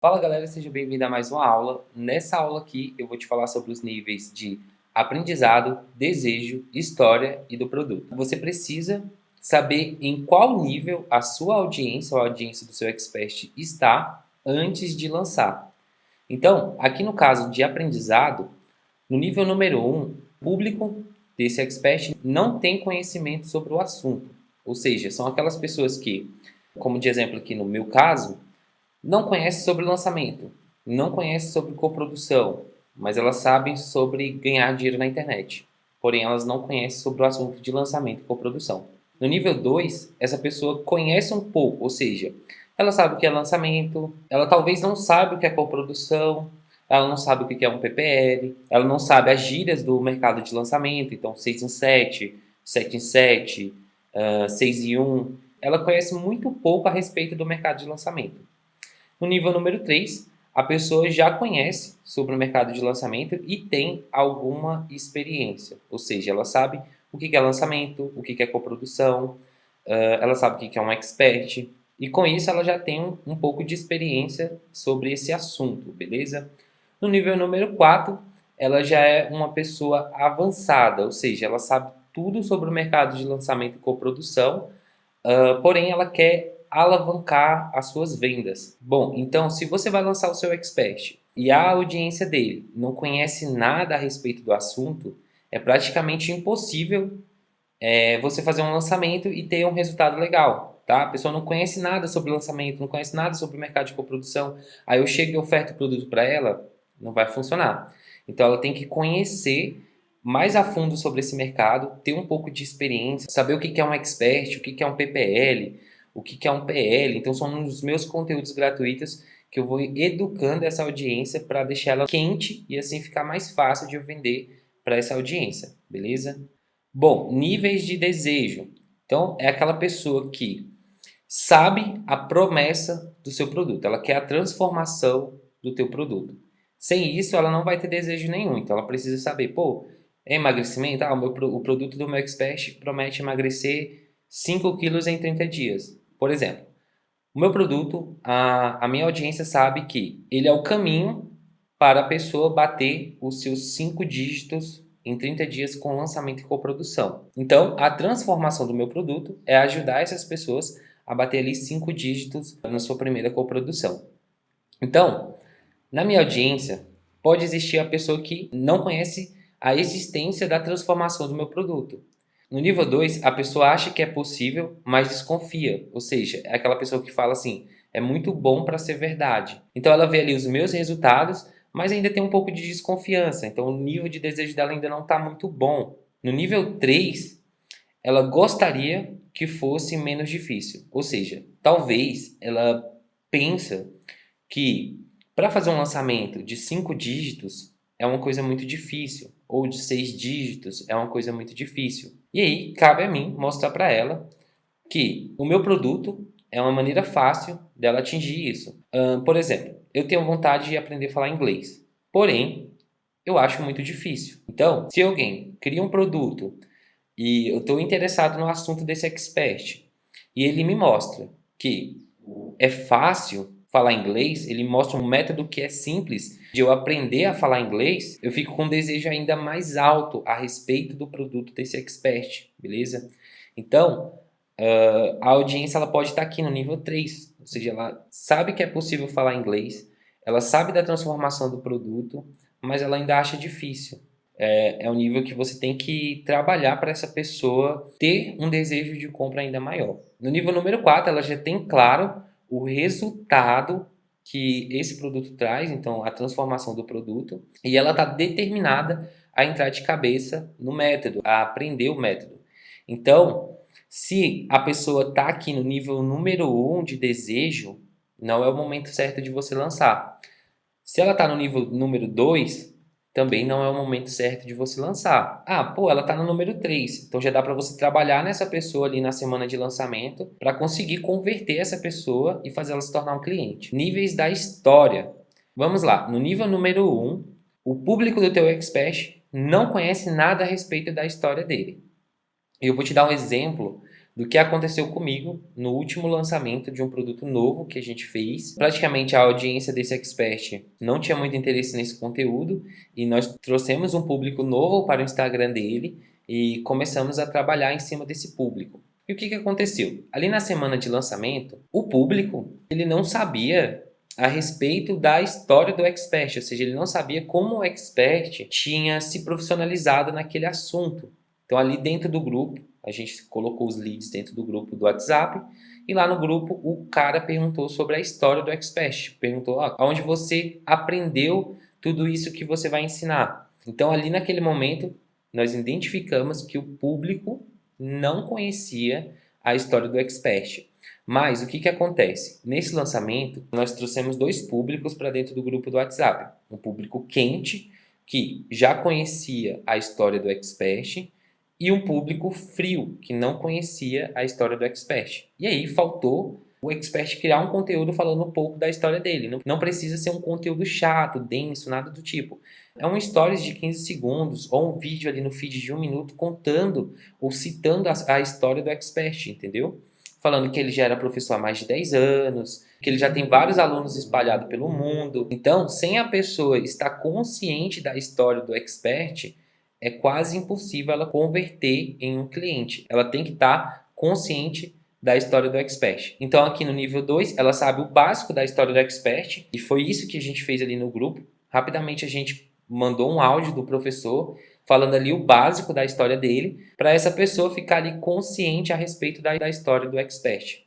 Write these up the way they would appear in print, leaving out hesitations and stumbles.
Fala galera, seja bem-vindo a mais uma aula. Nessa aula aqui eu vou te falar sobre os níveis de aprendizado, desejo, história e do produto. Você precisa saber em qual nível a sua audiência ou a audiência do seu expert está antes de lançar. Então, aqui no caso de aprendizado, no nível número 1, o público desse expert não tem conhecimento sobre o assunto. Ou seja, são aquelas pessoas que, como de exemplo aqui no meu caso, não conhece sobre lançamento, não conhece sobre coprodução, mas elas sabem sobre ganhar dinheiro na internet. Porém, elas não conhecem sobre o assunto de lançamento e coprodução. No nível 2, essa pessoa conhece um pouco, ou seja, ela sabe o que é lançamento, ela talvez não sabe o que é coprodução, ela não sabe o que é um PPL, ela não sabe as gírias do mercado de lançamento, então 6 em 7, 7 em 7, 6 em 1. Ela conhece muito pouco a respeito do mercado de lançamento. No nível número 3, a pessoa já conhece sobre o mercado de lançamento e tem alguma experiência. Ou seja, ela sabe o que é lançamento, o que é coprodução, ela sabe o que é um expert. E com isso ela já tem um pouco de experiência sobre esse assunto, beleza? No nível número 4, ela já é uma pessoa avançada, ou seja, ela sabe tudo sobre o mercado de lançamento e coprodução, porém ela quer alavancar as suas vendas. Bom, então se você vai lançar o seu expert e a audiência dele não conhece nada a respeito do assunto, é praticamente impossível você fazer um lançamento e ter um resultado legal. Tá? A pessoa não conhece nada sobre lançamento, não conhece nada sobre o mercado de coprodução. Aí eu chego e oferto o produto para ela, não vai funcionar. Então ela tem que conhecer mais a fundo sobre esse mercado, ter um pouco de experiência, saber o que é um expert, o que é um PPL, o que é um PL. Então são um dos meus conteúdos gratuitos que eu vou educando essa audiência para deixar ela quente e assim ficar mais fácil de eu vender para essa audiência, beleza? Bom, níveis de desejo. Então, é aquela pessoa que sabe a promessa do seu produto, ela quer a transformação do teu produto. Sem isso, ela não vai ter desejo nenhum. Então, ela precisa saber, pô, é emagrecimento? O produto do meu expert promete emagrecer 5 quilos em 30 dias. Por exemplo, o meu produto, a minha audiência sabe que ele é o caminho para a pessoa bater os seus 5 dígitos em 30 dias com lançamento e coprodução. Então, a transformação do meu produto é ajudar essas pessoas a bater ali 5 dígitos na sua primeira coprodução. Então, na minha audiência, pode existir a pessoa que não conhece a existência da transformação do meu produto. No nível 2, a pessoa acha que é possível, mas desconfia. Ou seja, é aquela pessoa que fala assim, é muito bom para ser verdade. Então ela vê ali os meus resultados, mas ainda tem um pouco de desconfiança. Então o nível de desejo dela ainda não está muito bom. No nível 3, ela gostaria que fosse menos difícil. Ou seja, talvez ela pensa que para fazer um lançamento de 5 dígitos é uma coisa muito difícil, ou de 6 dígitos é uma coisa muito difícil. E aí cabe a mim mostrar para ela que o meu produto é uma maneira fácil dela atingir isso. Por exemplo, eu tenho vontade de aprender a falar inglês, porém eu acho muito difícil. Então, se alguém cria um produto e eu estou interessado no assunto desse expert e ele me mostra que é fácil falar inglês, ele mostra um método que é simples de eu aprender a falar inglês, eu fico com um desejo ainda mais alto a respeito do produto desse expert, beleza? Então, a audiência ela pode estar aqui no nível 3, ou seja, ela sabe que é possível falar inglês, ela sabe da transformação do produto, mas ela ainda acha difícil. É um nível que você tem que trabalhar para essa pessoa ter um desejo de compra ainda maior. No nível número 4, ela já tem claro o resultado que esse produto traz, então a transformação do produto, e ela está determinada a entrar de cabeça no método, a aprender o método. Então, se a pessoa está aqui no nível número 1 de desejo, não é o momento certo de você lançar. Se ela está no nível número 2, também não é o momento certo de você lançar. Ah, pô, ela está no número 3, então já dá para você trabalhar nessa pessoa ali na semana de lançamento para conseguir converter essa pessoa e fazer ela se tornar um cliente. Níveis da história. Vamos lá, no nível número 1, o público do teu expert não conhece nada a respeito da história dele. Eu vou te dar um exemplo do que aconteceu comigo no último lançamento de um produto novo que a gente fez. Praticamente a audiência desse expert não tinha muito interesse nesse conteúdo e nós trouxemos um público novo para o Instagram dele e começamos a trabalhar em cima desse público. E o que aconteceu? Ali na semana de lançamento, o público ele não sabia a respeito da história do expert, ou seja, ele não sabia como o expert tinha se profissionalizado naquele assunto. Então ali dentro do grupo, a gente colocou os leads dentro do grupo do WhatsApp e lá no grupo o cara perguntou sobre a história do expert, perguntou aonde você aprendeu tudo isso que você vai ensinar. Então ali naquele momento nós identificamos que o público não conhecia a história do expert. Mas o que acontece? Nesse lançamento, nós trouxemos 2 públicos para dentro do grupo do WhatsApp. Um público quente, que já conhecia a história do expert, e um público frio, que não conhecia a história do expert. E aí faltou o expert criar um conteúdo falando um pouco da história dele. Não precisa ser um conteúdo chato, denso, nada do tipo. É um stories de 15 segundos ou um vídeo ali no feed de 1 minuto contando ou citando a história do expert, entendeu? Falando que ele já era professor há mais de 10 anos, que ele já tem vários alunos espalhados pelo mundo. Então, sem a pessoa estar consciente da história do expert, é quase impossível ela converter em um cliente. Ela tem que estar consciente da história do expert. Então, aqui no nível 2, ela sabe o básico da história do expert, e foi isso que a gente fez ali no grupo. Rapidamente a gente mandou um áudio do professor falando ali o básico da história dele, para essa pessoa ficar ali consciente a respeito da história do expert.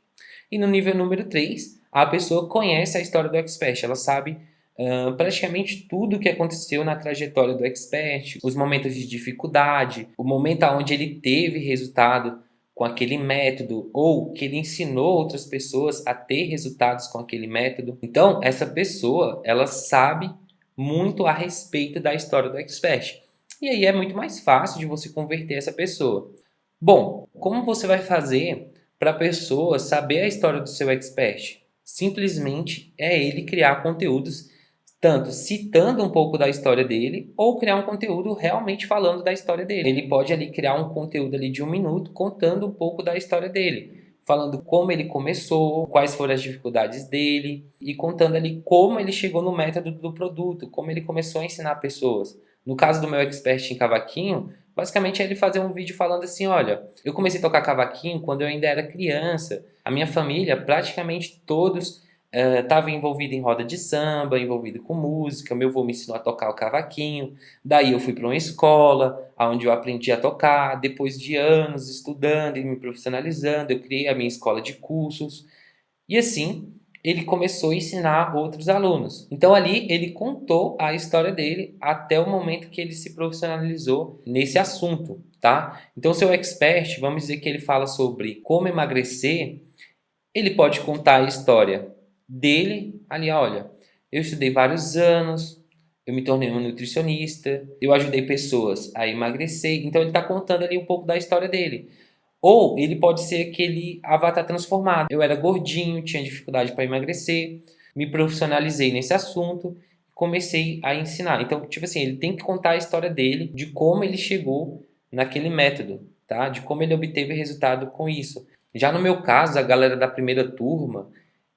E no nível número 3, a pessoa conhece a história do expert, ela sabe praticamente tudo o que aconteceu na trajetória do expert, os momentos de dificuldade, o momento onde ele teve resultado com aquele método ou que ele ensinou outras pessoas a ter resultados com aquele método. Então, essa pessoa, ela sabe muito a respeito da história do expert. E aí é muito mais fácil de você converter essa pessoa. Bom, como você vai fazer para a pessoa saber a história do seu expert? Simplesmente é ele criar conteúdos tanto citando um pouco da história dele ou criar um conteúdo realmente falando da história dele. Ele pode ali criar um conteúdo ali de 1 minuto contando um pouco da história dele, falando como ele começou, quais foram as dificuldades dele e contando ali como ele chegou no método do produto, como ele começou a ensinar pessoas. No caso do meu expert em cavaquinho, basicamente é ele fazer um vídeo falando assim, olha, eu comecei a tocar cavaquinho quando eu ainda era criança. A minha família, praticamente todos estava envolvido em roda de samba, envolvido com música. Meu avô me ensinou a tocar o cavaquinho. Daí eu fui para uma escola, onde eu aprendi a tocar. Depois de anos estudando e me profissionalizando, eu criei a minha escola de cursos. E assim, ele começou a ensinar outros alunos. Então ali ele contou a história dele até o momento que ele se profissionalizou nesse assunto, tá? Então seu expert, vamos dizer que ele fala sobre como emagrecer, ele pode contar a história dele ali, olha, eu estudei vários anos, eu me tornei um nutricionista, eu ajudei pessoas a emagrecer, então ele está contando ali um pouco da história dele. Ou ele pode ser aquele avatar transformado. Eu era gordinho, tinha dificuldade para emagrecer, me profissionalizei nesse assunto, comecei a ensinar. Então, tipo assim, ele tem que contar a história dele, de como ele chegou naquele método, tá? De como ele obteve resultado com isso. Já no meu caso, a galera da primeira turma,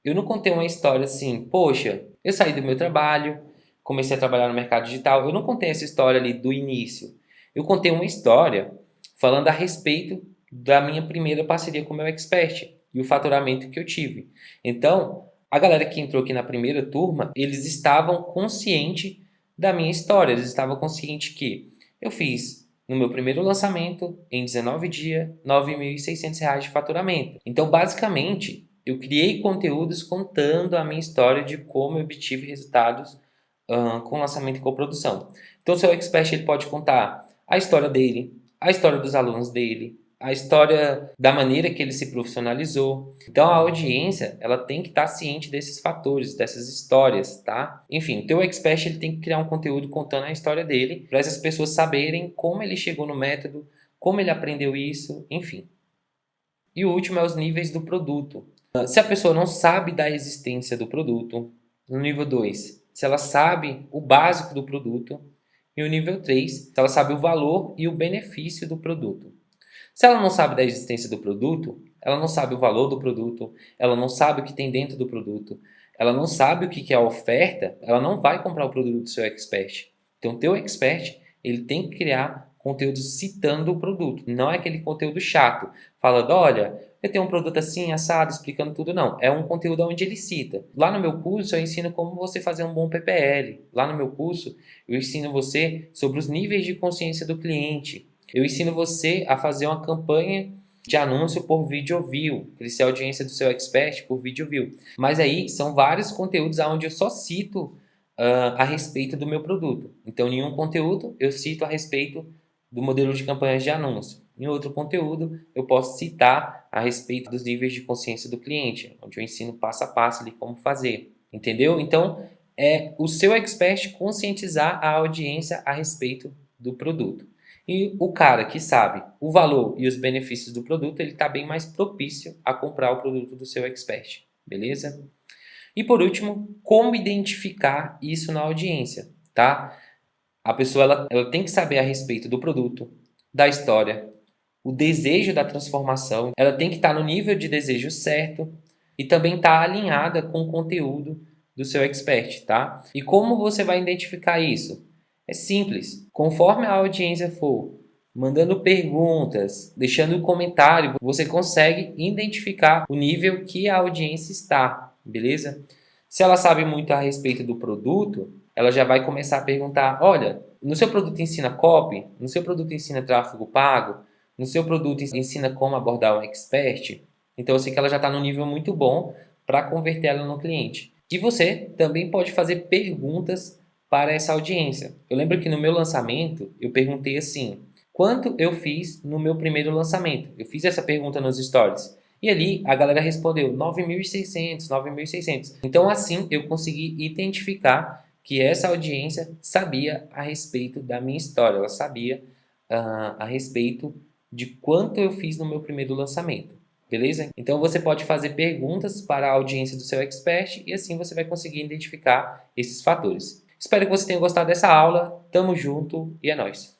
eu não contei uma história assim, poxa, eu saí do meu trabalho, comecei a trabalhar no mercado digital. Eu não contei essa história ali do início. Eu contei uma história falando a respeito da minha primeira parceria com o meu expert e o faturamento que eu tive. Então, a galera que entrou aqui na primeira turma, eles estavam conscientes da minha história, eles estavam conscientes que eu fiz no meu primeiro lançamento, em 19 dias, R$ 9.600 de faturamento. Então, basicamente, eu criei conteúdos contando a minha história de como eu obtive resultados com lançamento e coprodução. Então, o seu expert ele pode contar a história dele, a história dos alunos dele, a história da maneira que ele se profissionalizou. Então a audiência, ela tem que estar ciente desses fatores, dessas histórias, tá? Enfim, o teu expert ele tem que criar um conteúdo contando a história dele, para essas pessoas saberem como ele chegou no método, como ele aprendeu isso, enfim. E o último é os níveis do produto. Se a pessoa não sabe da existência do produto, no nível 2, se ela sabe o básico do produto, e o nível 3, se ela sabe o valor e o benefício do produto. Se ela não sabe da existência do produto, ela não sabe o valor do produto, ela não sabe o que tem dentro do produto, ela não sabe o que é a oferta, ela não vai comprar o produto do seu expert. Então, o teu expert, ele tem que criar conteúdo citando o produto, não é aquele conteúdo chato, falando, olha, eu tenho um produto assim, assado, explicando tudo, não. É um conteúdo onde ele cita. Lá no meu curso, eu ensino como você fazer um bom PPL. Lá no meu curso, eu ensino você sobre os níveis de consciência do cliente. Eu ensino você a fazer uma campanha de anúncio por vídeo view, crescer a audiência do seu expert por vídeo view. Mas aí são vários conteúdos onde eu só cito a respeito do meu produto. Então, em um conteúdo, eu cito a respeito do modelo de campanhas de anúncio. Em outro conteúdo, eu posso citar a respeito dos níveis de consciência do cliente, onde eu ensino passo a passo ali como fazer. Entendeu? Então, é o seu expert conscientizar a audiência a respeito do produto. E o cara que sabe o valor e os benefícios do produto, ele está bem mais propício a comprar o produto do seu expert. Beleza? E por último, como identificar isso na audiência, tá? A pessoa ela tem que saber a respeito do produto, da história, o desejo da transformação, ela tem que estar no nível de desejo certo e também estar alinhada com o conteúdo do seu expert, tá? E como você vai identificar isso? É simples. Conforme a audiência for mandando perguntas, deixando um comentário, você consegue identificar o nível que a audiência está, beleza? Se ela sabe muito a respeito do produto, ela já vai começar a perguntar, olha, no seu produto ensina copy? No seu produto ensina tráfego pago? No seu produto ensina como abordar um expert? Então eu sei que ela já está no nível muito bom para converter ela no cliente. E você também pode fazer perguntas para essa audiência. Eu lembro que no meu lançamento eu perguntei assim, quanto eu fiz no meu primeiro lançamento? Eu fiz essa pergunta nos stories. E ali a galera respondeu 9.600, 9.600. Então assim eu consegui identificar que essa audiência sabia a respeito da minha história. Ela sabia a respeito de quanto eu fiz no meu primeiro lançamento. Beleza? Então você pode fazer perguntas para a audiência do seu expert e assim você vai conseguir identificar esses fatores. Espero que você tenha gostado dessa aula. Tamo junto e é nóis!